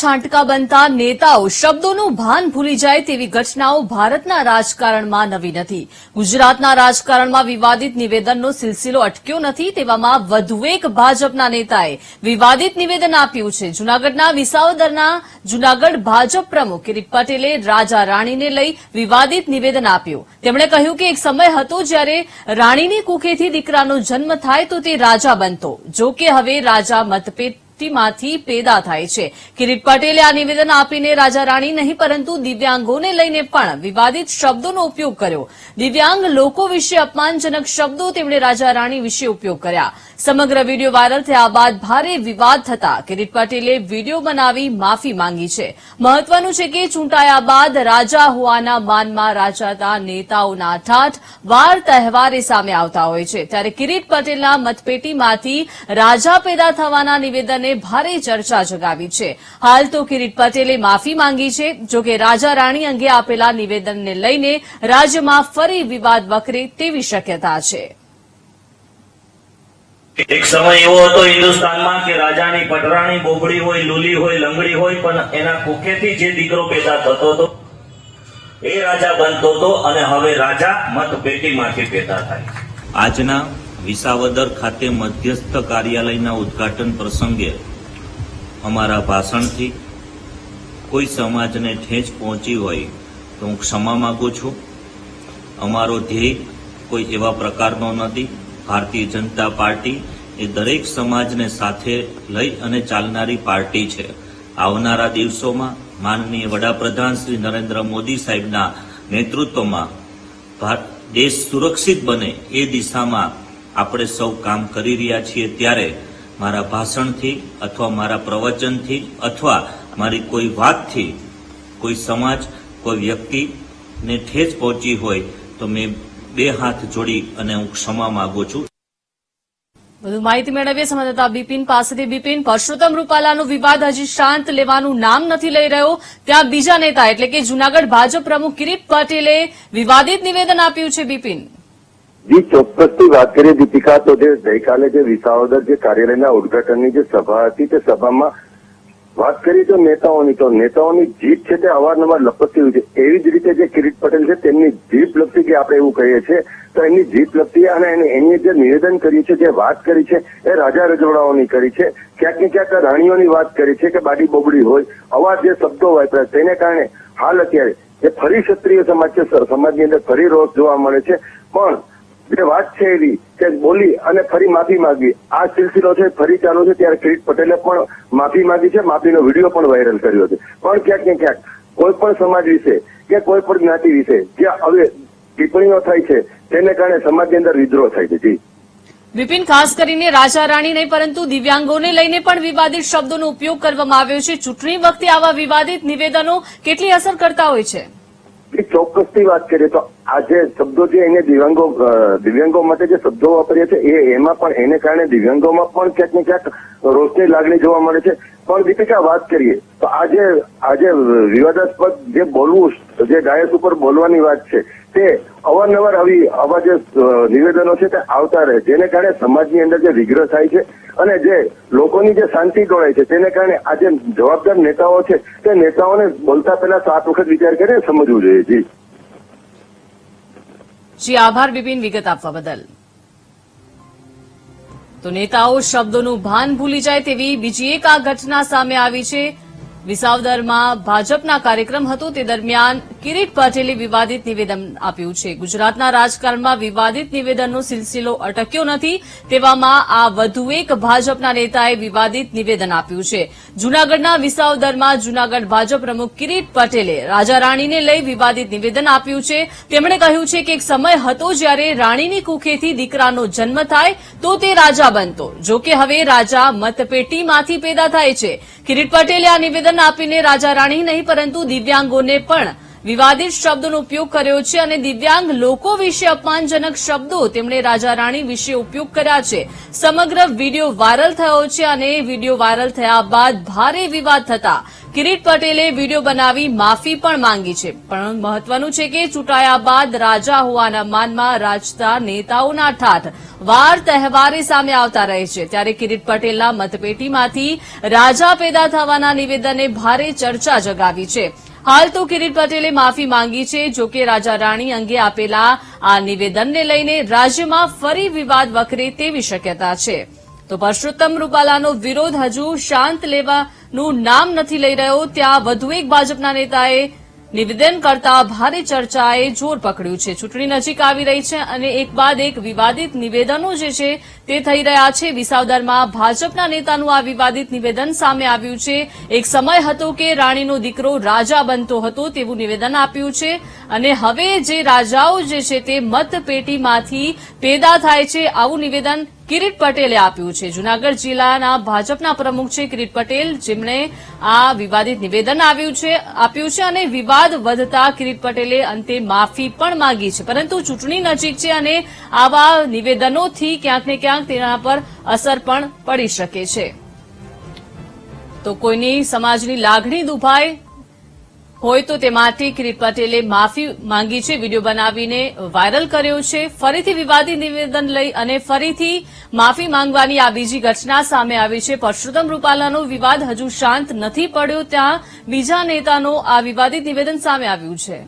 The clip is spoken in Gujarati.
છાંટકા બનતા નેતાઓ શબ્દોનું ભાન ભૂલી જાય તેવી ઘટનાઓ ભારતના રાજકારણમાં નવી નથી. ગુજરાતના રાજકારણમાં વિવાદિત નિવેદનનો સિલસિલો અટક્યો નથી. તેવામાં વધુ એક ભાજપના નેતાએ વિવાદિત નિવેદન આપ્યું છે. જૂનાગઢના વિસાવદરના જૂનાગઢ ભાજપ પ્રમુખ કિરીટ પટેલે રાજા રાણીને લઈ વિવાદિત નિવેદન આપ્યું. તેમણે કહ્યું કે એક સમય હતો જ્યારે રાણીની કુખેથી દીકરાનો જન્મ થાય તો તે રાજા બનતો. જો કે હવે રાજા મતપેટીમાંથી પેદા થાય છે. કિરીટ પટેલે આ નિવેદન આપીને રાજા રાણી નહીં પરંતુ દિવ્યાંગોને લઈને પણ વિવાદિત શબ્દોનો ઉપયોગ કર્યો. દિવ્યાંગ લોકો વિશે અપમાનજનક શબ્દો તેમણે રાજા રાણી વિશે ઉપયોગ કર્યા. સમગ્ર વિડીયો વાયરલ થયા બાદ ભારે વિવાદ થતા કિરીટ પટેલે વિડીયો બનાવી માફી માંગી છે. મહત્વનું છે કે ચૂંટાયા બાદ રાજા હોવાના માનમાં રાજાતા નેતાઓના ઠાઠ વાર તહેવારે સામે આવતા હોય છે. ત્યારે કિરીટ પટેલના મતપેટીમાંથી રાજા પેદા થવાના નિવેદને ભારે ચર્ચા જગાવી છે. હાલ તો કિરીટ પટેલે માફી માંગી છે. જોકે રાજા રાણી અંગે આપેલા નિવેદનને લઈને રાજ્યમાં ફરી વિવાદ વકરે તેવી શક્યતા છે. એક સમય એવો હતો હિન્દુસ્તાનમાં કે રાજાની પટરાણી બોબડી હોય, લુલી હોય, લંગડી હોય, પણ એના કુખેથી જે દીકરો પેદા થતો હતો એ રાજા બનતો હતો અને હવે રાજા મતપેટીમાંથી પેદા થાય. આજના વિસાવદર ખાતે મધ્યસ્થ કાર્યાલયના ઉદ્ઘાટન પ્રસંગે અમારા ભાષણથી કોઈ સમાજને ઠેંચ પહોંચી હોય તો હું ક્ષમા માંગુ છું. અમારો ધ્યેય કોઈ એવા પ્રકારનો નથી. ભારતીય જનતા પાર્ટી એ દરેક સમાજને સાથે લઈ અને ચાલનારી પાર્ટી છે. આવનારા દિવસોમાં માનનીય વડાપ્રધાન શ્રી નરેન્દ્ર મોદી સાહેબના નેતૃત્વમાં દેશ સુરક્ષિત બને એ દિશામાં આપણે સૌ કામ કરી રહ્યા છીએ. ત્યારે મારા ભાષણથી અથવા મારા પ્રવચનથી અથવા મારી કોઈ વાતથી કોઈ સમાજ કોઈ વ્યક્તિને ઠેસ પહોંચી હોય તો મેં બે હાથ જોડી અને હું ક્ષમા માંગુ છું. વધુ માહિતી મેળવીએ સંવાદદાતા બિપિન પાસેથી. બિપિન, પરસોત્તમ રૂપાલાનો વિવાદ હજી શાંત લેવાનું નામ નથી લઈ રહ્યો. ત્યાં બીજા નેતા એટલે કે જૂનાગઢ ભાજપ પ્રમુખ કિરીટ પટેલે વિવાદિત નિવેદન આપ્યું છે. બિપિન જી, ચોક્કસથી વાત કરીએ દીપિકા, તો જે ગઈકાલે જે વિસાવદર જે કાર્યાલયના ઉદઘાટનની જે સભા હતી તે સભામાં વાત કરી તો નેતાઓની જીભ છે તે અવારનવાર લપસતી હોય છે. એવી જ રીતે જે કિરીટ પટેલ છે તેમની જીભ લપસી કે આપણે એવું કહીએ છીએ તો એની જીભ લપસી અને એની જે નિવેદન કર્યું છે, જે વાત કરી છે એ રાજા રજવાડાઓની કરી છે. ક્યાંક ને ક્યાંક રાણીઓની વાત કરી છે કે બાડી બોબડી હોય, અવાજ જે શબ્દો વાપર્યા તેને કારણે હાલ અત્યારે જે ફરી ક્ષત્રિય સમાજ છે સમાજની અંદર ફરી રોષ જોવા મળે છે. પણ જે વાત છે એવી કે બોલી અને ફરી માફી માંગી, આ સિલસિલો છે ફરી ચાલુ છે. ત્યારે કિરીટ પટેલે પણ માફી માંગી છે, માફીનો વિડીયો પણ વાયરલ કર્યો છે. પણ ક્યાંક ને ક્યાંક કોઈ પણ સમાજ વિશે કે કોઈ પણ જ્ઞાતિ વિશે જે હવે ટિપ્પણીઓ થાય છે તેને કારણે સમાજની અંદર વિદ્રોહ થાય છે. જી બિપિન, ખાસ કરીને રાજા રાણી નહીં પરંતુ દિવ્યાંગોને લઈને પણ વિવાદિત શબ્દોનો ઉપયોગ કરવામાં આવ્યો છે. ચૂંટણી વખતે આવા વિવાદિત નિવેદનો કેટલી અસર કરતા હોય છે? ચોક્કસથી વાત કરીએ તો આ જે શબ્દો છે એને દિવ્યાંગો માટે જે શબ્દો વાપરીએ છીએ એમાં પણ એને કારણે દિવ્યાંગોમાં પણ ક્યાંક ને ક્યાંક રોષની લાગણી જોવા મળે છે. પણ દીપિકા, વાત કરીએ તો આજે વિવાદાસ્પદ જે બોલવું, જે ડાયસ ઉપર બોલવાની વાત છે તે અવારનવાર આવા જે નિવેદનો છે તે આવતા રહે, જેને કારણે સમાજની અંદર જે વિગ્રહ થાય છે અને જે લોકોની જે શાંતિ ડોળાય છે તેને કારણે આ જે જવાબદાર નેતાઓ છે તે નેતાઓને બોલતા પહેલા 7 વખત વિચાર કરીને સમજવું જોઈએ. જી આભાર બિપિન, વિગત આપવા બદલ. તો નેતાઓ શબ્દોનું ભાન ભૂલી જાય તેવી બીજી એક આ ઘટના સામે આવી છે. વિસાવદરમાં ભાજપના કાર્યક્રમ હતો તે દરમિયાન કિરીટ પટેલે વિવાદિત નિવેદન આપ્યું છે. ગુજરાતના રાજકારણમાં વિવાદિત નિવેદનનો સિલસિલો અટક્યો નથી. તેવામાં આ વધુ એક ભાજપના નેતાએ વિવાદિત નિવેદન આપ્યું છે. જૂનાગઢના વિસાવદરમાં જૂનાગઢ ભાજપ પ્રમુખ કિરીટ પટેલે રાજા રાણીને લઈ વિવાદિત નિવેદન આપ્યું છે. તેમણે કહ્યું છે કે એક સમય હતો જ્યારે રાણીની કુખેથી દીકરાનો જન્મ થાય તો તે રાજા બનતો. જો કે હવે રાજા મતપેટીમાંથી પેદા થાય છે. કિરીટ પટેલે આ નિવેદન આપીને રાજા રાણી નહીં પરંતુ દિવ્યાંગોને પણ વિવાદિત શબ્દોનો ઉપયોગ કર્યો છે અને દિવ્યાંગ લોકો વિશે અપમાનજનક શબ્દો તેમણે રાજા રાણી વિશે ઉપયોગ કર્યા છે. સમગ્ર વિડીયો વાયરલ થયો છે અને વિડીયો વાયરલ થયા બાદ ભારે વિવાદ થતા કિરીટ પટેલે વિડીયો બનાવી માફી પણ માંગી છે. પણ મહત્વનું છે કે ચૂંટાયા બાદ રાજા હોવાના માનમાં રાજતા નેતાઓના ઠાઠ વાર તહેવારે સામે આવતા રહે છે. ત્યારે કિરીટ પટેલના મતપેટીમાંથી રાજા પેદા થવાના નિવેદને ભારે ચર્ચા જગાવી છે. હાલ તો કિરીટ પટેલે માફી માંગી છે. જોકે રાજા રાણી અંગે આપેલા આ નિવેદનને લઈને રાજ્યમાં ફરી વિવાદ વકરે તેવી શક્યતા છે. તો પરસોત્તમ રૂપાલાનો વિરોધ હજુ શાંત લેવાનું નામ નથી લઈ રહ્યો. ત્યાં વધુ એક ભાજપના નેતાએ નિવેદન કરતા ભારે ચર્ચાએ જોર પકડ્યું છે. ચૂંટણી નજીક આવી રહી છે અને એક બાદ એક વિવાદિત નિવેદનો જે છે તે થઈ રહ્યા છે. વિસાવદરમાં ભાજપના નેતાનું આ વિવાદિત નિવેદન સામે આવ્યું છે. એક સમય હતો કે રાણીનો દીકરો રાજા બનતો હતો તેવું નિવેદન આપ્યું છે અને હવે જે રાજાઓ જે છે તે મતપેટીમાંથી પેદા થાય છે આવું નિવેદન કિરીટ પટેલે આપ્યું છે. જૂનાગઢ જિલ્લાના ભાજપના પ્રમુખ છે કિરીટ પટેલ, જેમણે આ વિવાદિત નિવેદન આપ્યું છે અને વિવાદ વધતા કિરીટ પટેલે અંતે માફી પણ માંગી છે. પરંતુ ચૂંટણી નજીક છે અને આવા નિવેદનોથી ક્યાંક ને ક્યાંક તેના પર અસર પણ પડી શકે છે. તો કોઈની સમાજની લાગણી દુભાય હોય તો તે માટે કિરીટ પટેલે માફી માંગી છે. વિડીયો બનાવીને વાયરલ કર્યો છે. ફરીથી વિવાદી નિવેદન લઈ અને ફરીથી માફી માંગવાની આ બીજી ઘટના સામે આવી છે. પરસોત્તમ રૂપાલાનો વિવાદ હજુ શાંત નથી પડ્યો, ત્યાં બીજા નેતાનો આ વિવાદિત નિવેદન સામે આવ્યું છે.